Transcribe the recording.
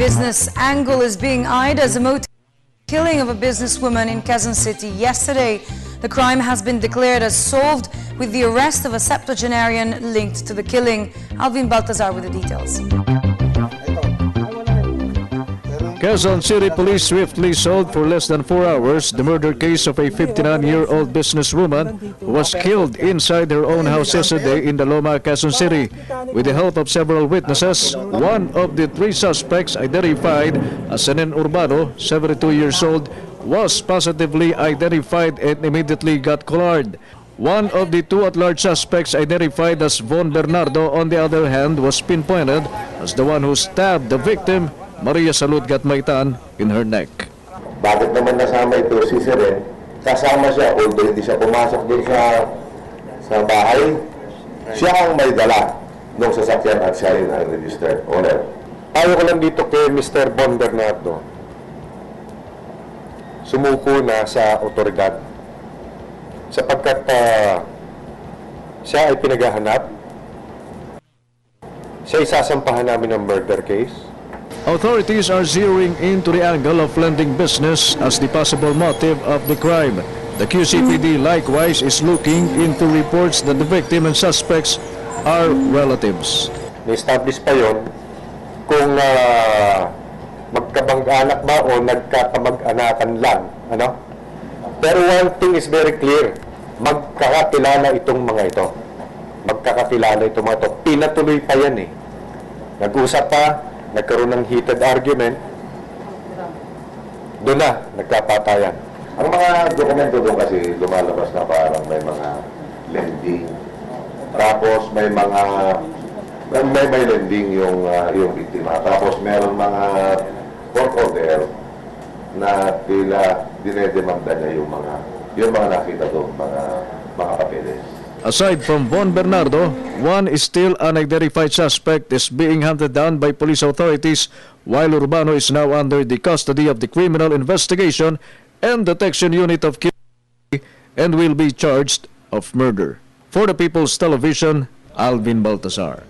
business angle is being eyed as a motive killing of a businesswoman in Quezon City yesterday. The crime has been declared as solved with the arrest of a septuagenarian linked to the killing. Alvin Baltazar with the details. Quezon City Police swiftly solved for less than 4 hours the murder case of a 59-year-old businesswoman who was killed inside her own house yesterday in the Loma, Quezon City. With the help of several witnesses, one of the 3 suspects identified as Senen Urbano, 72 years old, was positively identified and immediately got collared. One of the 2 at-large suspects identified as Von Bernardo, on the other hand, was pinpointed as the one who stabbed the victim, Maria Salud Gatmaitan, in her neck. Bakit naman nasama ito si Seren? Kasama siya, although hindi siya pumasok doon sa bahay, siya ang may dala ng sasakyan at siya rin ang registered owner. Ayaw ko lang dito kay Mr. Von Bernardo. Sumuko na sa otoridad sapagkat siya ay pinaghahanap. Siya isasampahan namin ng murder case. Authorities are zeroing into the angle of lending business as the possible motive of the crime. The QCPD likewise is looking into reports that the victim and suspects are relatives. Na-establish pa yon kung magkabang-anak ba o nagkakamag-anakan lang. Ano? Pero one thing is very clear, magkakakilala itong mga ito. Magkakakilala itong mga ito. Pinatuloy pa yan eh. Nag-usap pa, nagkaroon ng heated argument, doon na, nagkapatayan. Ang mga dokumento doon kasi lumalabas na parang may mga lending. Tapos may lending yung biktima. Tapos meron mga court order na tila dinedemanda niya yung mga nakita doon, mga papeles. Aside from Von Bernardo, one is still unidentified suspect is being hunted down by police authorities, while Urbano is now under the custody of the Criminal Investigation and Detection Unit of QCPD and will be charged of murder. For the People's Television, Alvin Baltazar.